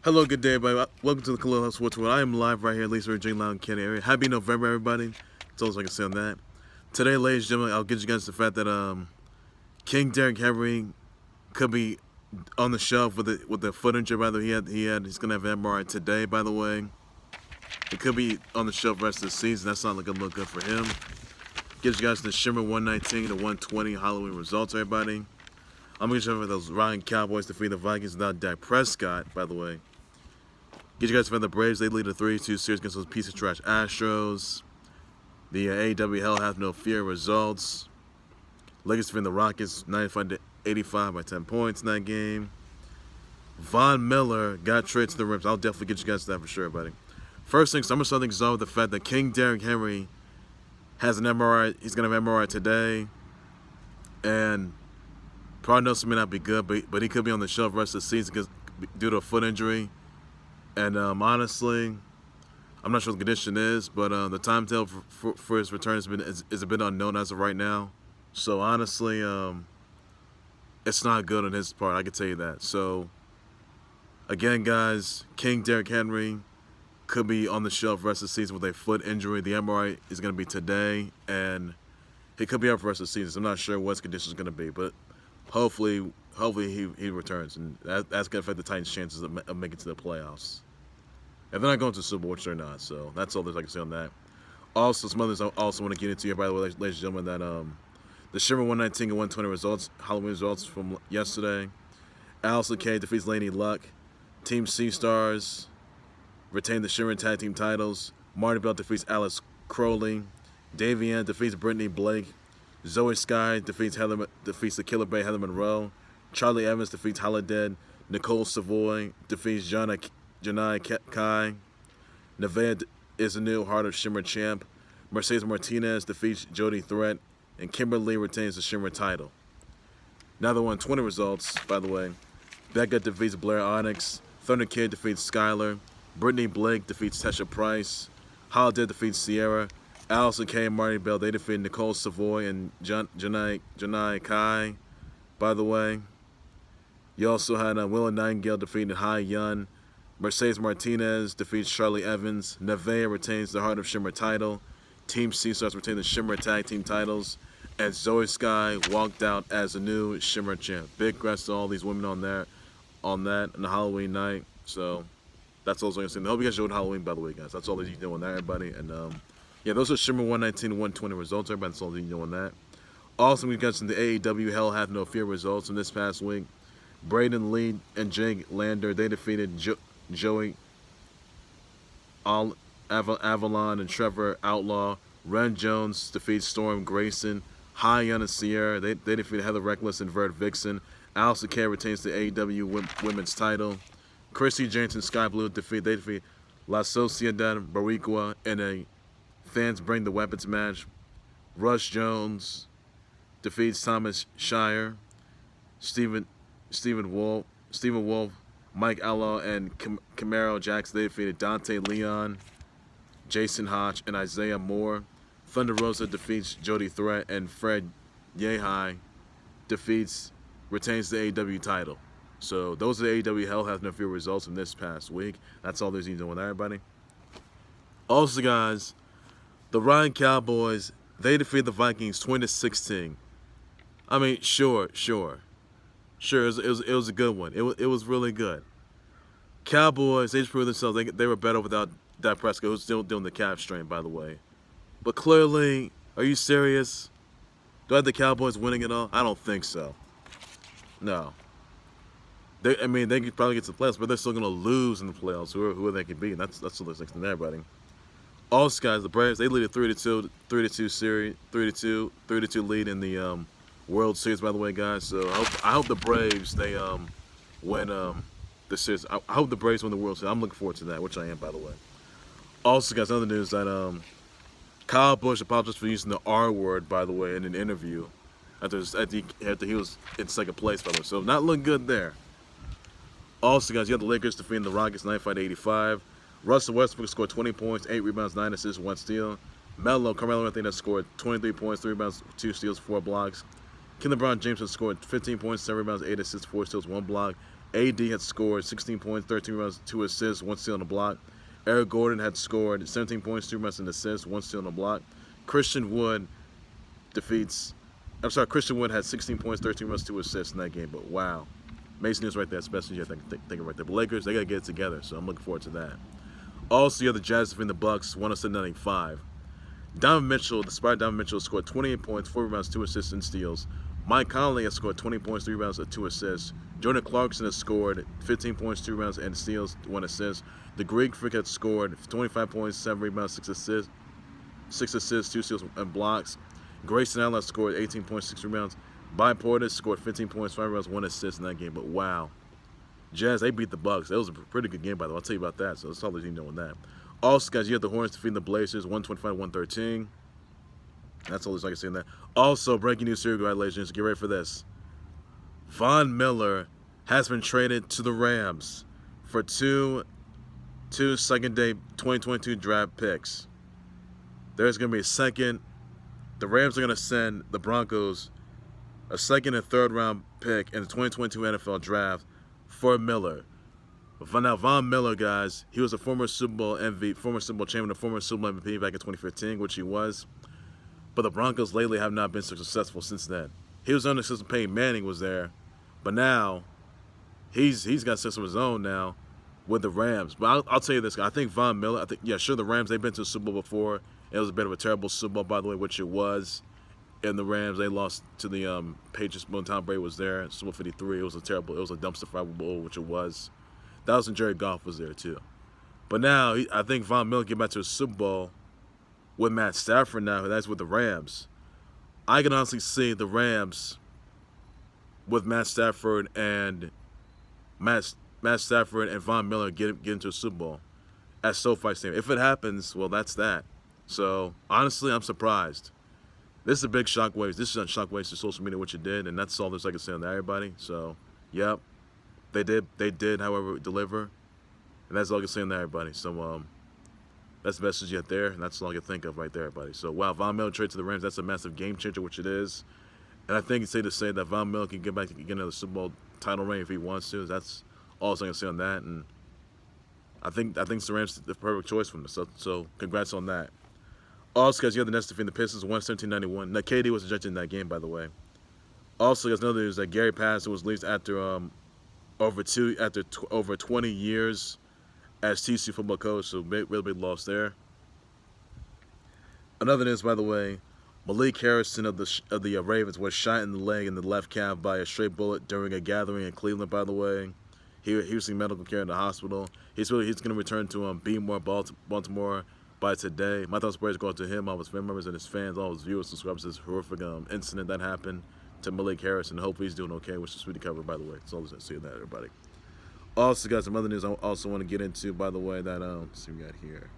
Hello, good day, everybody. Welcome to the Khalil Sports World. I am live right here at Lisa Virginia Lounge, Canada area. Happy November, everybody. That's all I can say on that. Today, ladies and gentlemen, I'll get you guys the fact that King Derrick Henry could be on the shelf with the foot injury. By the way, he's gonna have an MRI today. By the way, it could be on the shelf the rest of the season. That's not gonna look good for him. Get you guys the Shimmer 119 to 120 Halloween results, everybody. I'm gonna show you those Ryan Cowboys defeat the Vikings without Dak Prescott. By the way. Get you guys from the Braves. They lead a 3-2 series against those piece of trash Astros. The AAW Hell Have No Fear results. Lakers defeating the Rockets 95-85 by 10 points in that game. Von Miller got traded to the Rams. I'll definitely get you guys to that for sure, buddy. First thing, Summer Something is with the fact that King Derrick Henry has an MRI. He's going to have an MRI today. And prognosis may not be good, but he could be on the shelf the rest of the season due to a foot injury. And honestly, I'm not sure what the condition is, but the timetable for his return is a bit unknown as of right now. So honestly, it's not good on his part. I can tell you that. So again, guys, King Derrick Henry could be on the shelf the rest of the season with a foot injury. The MRI is going to be today, and he could be out for the rest of the season. So I'm not sure what his condition is going to be, but hopefully he returns, and that's going to affect the Titans' chances of making it to the playoffs. If they're not going to the Super Bowl, which they're not. So that's all there's I can say on that. Also, some others I also want to get into here, by the way, ladies and gentlemen, that the Shimmer 119 and 120 results, Halloween results from yesterday. Allysin K defeats Laynie Luck. Team C Stars retain the Shimmer Tag Team titles. Marti Belle defeats Alice Crowley. Davienne defeats Brittany Blake. Zoey Skye defeats the Killer Bay Heather Monroe. Charli Evans defeats Holidead. Nicole Savoy defeats Janai Kai. Nevaeh is the new Heart of Shimmer champ. Martinez defeats Jody Threat. And Kimber Lee retains the Shimmer title. Now the 120 results, by the way. Becca defeats Blair Onyx. Thunderkitty defeats Skylar. Brittany Blake defeats Tesha Price. Holidead defeats Sierra. Allysin K and Marti Belle, they defeat Nicole Savoy and Janai Kai, by the way. You also had Willow Nightingale defeating Hyan. Martinez defeats Charli Evans. Nevaeh retains the Heart of Shimmer title. Team C starts retain the Shimmer Tag Team titles. And Zoey Skye walked out as the new Shimmer champ. Big congrats to all these women on that on the Halloween night. So that's all I'm going to say. I hope you guys enjoyed Halloween, by the way, guys. That's all that you know on that, everybody. And yeah, those are Shimmer 119 and 120 results. Everybody, that's all that you know on that. Also, we got some the AAW Hell Have No Fear results from this past week. Braden Lee and Jake Lander, they defeated Joey, Avalon, and Trevor Outlaw. Ren Jones defeats Storm Grayson. Hyan and Sierra, they defeated Heather Reckless and Vert Vixen. Allysin K retains the AEW Women's title. Chrissy James and Sky Blue they defeat La Sociedad Boricua in a Fans Bring the Weapons match. Rush Jones defeats Thomas Shire. Stephen Wolf, Mike Outlaw, and Camaro Jackson, they defeated Dante Leon, Jason Hodge, and Isaiah Moore. Thunder Rosa defeats Jody Threat, and Fred Yehai retains the AEW title. So those are the AEW Hell Has No Fear results from this past week. That's all there's need to know on everybody. Also, guys, the Ryan Cowboys, they defeated the Vikings 20-16. I mean, sure. It was a good one. It was really good. Cowboys, they just proved themselves. They were better without Dak Prescott, who's still doing the calf strain, by the way. But clearly, are you serious? Do I have the Cowboys winning it all? I don't think so. No. They could probably get to the playoffs, but they're still going to lose in the playoffs. Who they could be, and that's what they're next to everybody. Also, guys, the Braves, they lead a 3-2 series, 3-2 lead in the World Series, by the way, guys. So I hope the Braves they win the series. I hope the Braves win the World Series. I'm looking forward to that, which I am, by the way. Also, guys, other news that Kyle Busch apologized for using the R word, by the way, in an interview after he was in second place, by the way. So not looking good there. Also, guys, you have the Lakers defeating the Rockets 95-85. Russell Westbrook scored 20 points, 8 rebounds, 9 assists, 1 steal. Carmelo Anthony scored 23 points, 3 rebounds, 2 steals, 4 blocks. LeBron James has scored 15 points, 7 rebounds, 8 assists, 4 steals, 1 block. AD had scored 16 points, 13 rebounds, 2 assists, 1 steal on the block. Eric Gordon had scored 17 points, 2 rebounds, and assists, 1 steal on the block. Christian Wood had 16 points, 13 rebounds, 2 assists in that game. But wow, Mason is right there. Especially you think right there. But Lakers, they gotta get it together. So I'm looking forward to that. Also, you have the Jazz defeating the Bucks, 107-95. Donovan Mitchell, despite Donovan Mitchell, scored 28 points, 4 rebounds, 2 assists, and steals. Mike Conley has scored 20 points, 3 rebounds, and 2 assists. Jordan Clarkson has scored 15 points, 2 rebounds, and steals, 1 assist. The Greek Freak has scored 25 points, 7 rebounds, 6 assists, 2 steals, and blocks. Grayson Allen has scored 18 points, 6 rebounds. By Portis scored 15 points, 5 rebounds, 1 assist in that game. But wow, Jazz, they beat the Bucks. That was a pretty good game, by the way. I'll tell you about that. So that's all you know on that. Also, guys, you have the Hornets defeating the Blazers, 125-113. That's all I can say on that. Also, breaking news here, congratulations. Get ready for this. Von Miller has been traded to the Rams for two second-day 2022 draft picks. There's going to be a second. The Rams are going to send the Broncos a second and third round pick in the 2022 NFL draft for Miller. Now, Von Miller, guys, he was a former Super Bowl MVP, former Super Bowl champion, a former Super Bowl MVP back in 2015, which he was. But the Broncos lately have not been so successful since then. He was under system. Peyton Manning was there, but now he's got a system of his own now with the Rams. But I'll tell you this, I think Von Miller. Sure, the Rams, they've been to the Super Bowl before. It was a bit of a terrible Super Bowl, by the way, which it was. And the Rams, they lost to the Patriots when Tom Brady was there. Super Bowl 53. It was a dumpster fire bowl, which it was. That was when Jared Goff was there too. But now I think Von Miller get back to a Super Bowl with Matt Stafford now. That's with the Rams. I can honestly see the Rams with Matt Stafford and Von Miller get into a Super Bowl at SoFi Stadium. If it happens, well, that's that. So honestly, I'm surprised. This is a big shockwaves. This is on shockwaves to social media, what you did, and that's all there's I can say on that, everybody. So, yep. They did, however, deliver. And that's all I can say on that, everybody. So, that's the message yet there, and that's all I can think of right there, everybody. So, wow, Von Miller trade to the Rams, that's a massive game changer, which it is. And I think it's safe to say that Von Miller can get back to get another Super Bowl title reign if he wants to. That's all I can say on that. And I think the Rams the perfect choice for him. So congrats on that. Also, guys, you have the Nets defeating the Pistons 117-91. Now, KD was ejected in that game, by the way. Also, guys, another news that Gary Patterson was released after over 20 years as TCU football coach, so really big loss there. Another news, by the way, Malik Harrison of the Ravens was shot in the leg in the left calf by a stray bullet during a gathering in Cleveland, by the way. He received medical care in the hospital. He's going to return to Beemore, Baltimore by today. My thoughts and prayers go out to him, all his family members and his fans, all his viewers, subscribers, this horrific incident that happened to Malik Harrison. Hopefully he's doing okay, which is sweet to cover, by the way. It's always see that, everybody. Also, guys, some other news I also want to get into, by the way, that, let's see what we got here.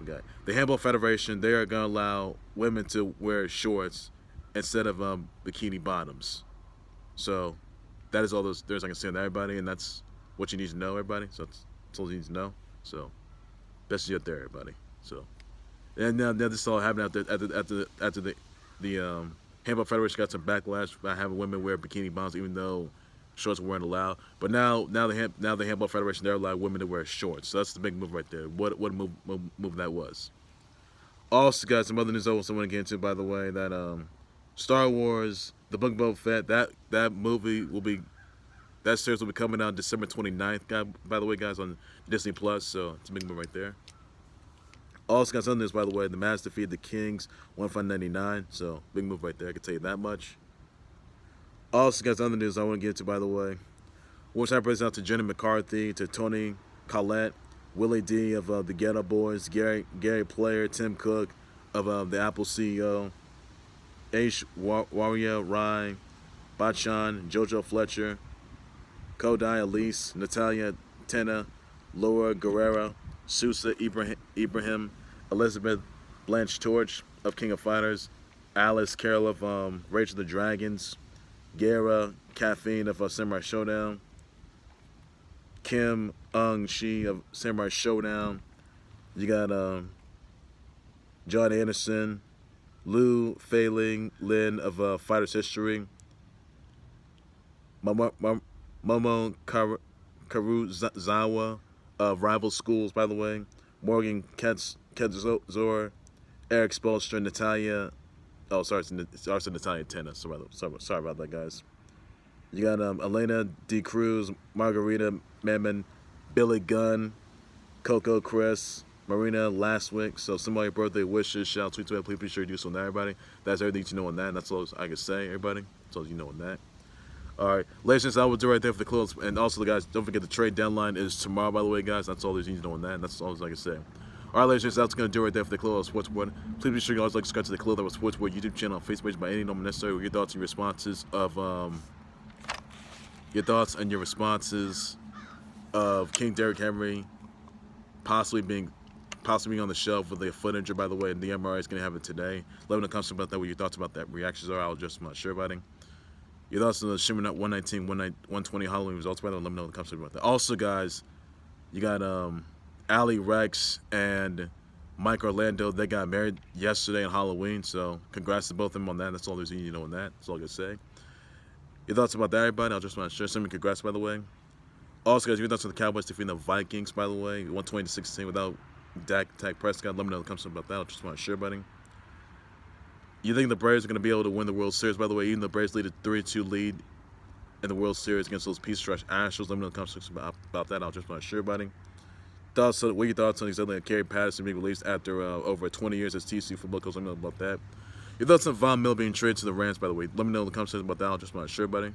We got the Handball Federation. They are going to allow women to wear shorts instead of bikini bottoms. So that is all there's I can say on that, everybody, and that's what you need to know, everybody. So that's all you need to know. So best you up there, everybody. So and now this is all happening after the Handball Federation got some backlash by having women wear bikini bottoms, even though shorts weren't allowed. But now the Handball Federation, they're allowing women to wear shorts. So that's the big move right there. What a move that was. Also, guys, some other news I also want to get into, by the way, that Star Wars, The Book of Boba Fett, that movie that series will be coming out December 29th, by the way, guys, on Disney+. So it's a big move right there. Also, guys, on this, by the way, the Mavs defeated the Kings 105-99. So big move right there. I can tell you that much. Also, guys, other news I want to get to, by the way. One time praise out to Jenny McCarthy, to Tony Collette, Willie D of the Ghetto Boys, Gary Player, Tim Cook of the Apple CEO, H. Waria Rai, Bachan, JoJo Fletcher, Kodai Elise, Natalia Tena, Laura Guerrero, Sousa Ibrahim, Elizabeth Blanche Torch of King of Fighters, Alice Carroll of Rage of the Dragons, Gara Caffeine of Samurai Showdown, Kim Ung Shi of Samurai Showdown. You got John Anderson, Lou Fei-Ling Lin of Fighters History, Momo Karuzawa of Rival Schools, by the way. Morgan Kedzor, Eric Spolstra, Natalia. Oh, sorry, it's Natalia Tennis. Sorry about that, guys. You got Elena D. Cruz, Margarita Mammon, Billy Gunn, Coco Chris, Marina Lastwick. So somebody birthday wishes, shout out, tweet to it. Please be sure to do so on that, everybody. That's everything you know on that. And that's all I can say, everybody. That's all you know on that. All right, ladies and gentlemen, I will do right there for the close. And also, guys, don't forget the trade deadline is tomorrow, by the way, guys. That's all you need to know on that. And that's all I can say. All right, ladies and gentlemen, that's going to do right there for the Clubhouse Sports Board. Please be sure you always like to subscribe to the Clubhouse Sports Board YouTube channel on Facebook by any number necessary with your thoughts and responses of King Derrick Henry possibly being on the shelf with a foot injury, by the way, and the MRI is going to have it today. Let me know in the comments about that, what your thoughts about that reactions are. I'll just not sure about it. Your thoughts on the Shimmer 119, 120 Halloween results, by the way, let me know in the comments about that. Also, guys, you got Allie Rex and Mike Orlando. They got married yesterday on Halloween, so congrats to both of them on that. That's all there's you need to know on that. That's all I can say. Your thoughts about that, everybody? I'll just want to share some congrats, by the way. Also, guys, your thoughts on the Cowboys defeating the Vikings, by the way, 120-16 without Dak Prescott. Let me know in the comments about that. I'll just want to share, buddy. You think the Braves are going to be able to win the World Series? By the way, even the Braves lead a 3-2 lead in the World Series against those piece trash Astros. Let me know in the comments about that. I'll just want to share, buddy. What are your thoughts on exactly Kerry Patterson being released after over 20 years as TCU football coach? Let me know about that. Your thoughts on Von Miller being traded to the Rams, by the way. Let me know in the comments about that. I'll just want to share, buddy.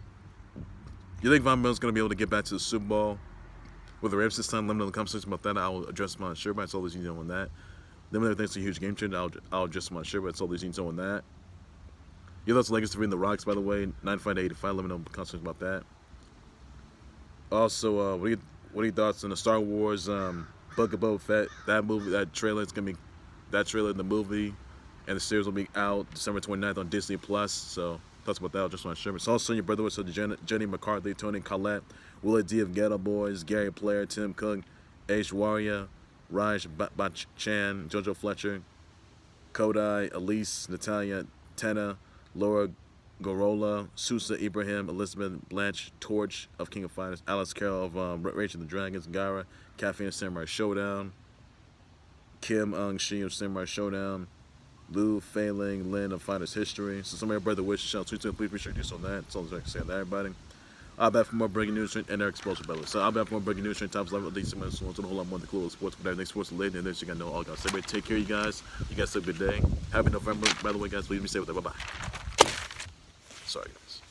You think Von Miller's going to be able to get back to the Super Bowl with the Rams this time? Let me know in the comments about that. I'll address my share, buddy. That's all there's you know on that. Let me know if it's a huge game changer. I'll just my share, but it's all these things on that. Your thoughts on Lakers defeating the Rocks, by the way, 95-85. Let me know in the comments about that. Also, what are your thoughts on the Star Wars Book of Boba Fett? That movie, that trailer in the movie and the series will be out December 29th on Disney Plus. So thoughts about that? I'll just want to share. It's also your brother was Jenny McCarthy, Tony Collette, Willow D of Ghetto Boys, Gary Player, Tim Cook, H Warrior, Raj Chan, Jojo Fletcher, Kodai, Elise, Natalia, Tena, Laura Gorola, Susa Ibrahim, Elizabeth Blanche, Torch of King of Fighters, Alice Carroll of Rage of the Dragons, Gara, Caffeine of Samurai Showdown, Kim Ung Shi of Samurai Showdown, Lou Failing, Lin of Fighters History. So some of your brother wishes, shout out to please be sure to do so on that. That's all I can say on that, everybody. I'll be back for more breaking news and Eric Explosive, Belle. So I'll be back for more breaking news and times level. These segments, so a whole lot more than the Clueless Sports, but everything sports related. And then you gotta know all guys. So everybody take care, you guys. You guys have a good day. Happy November, by the way, guys. Please be safe with that. Bye bye. Sorry, guys.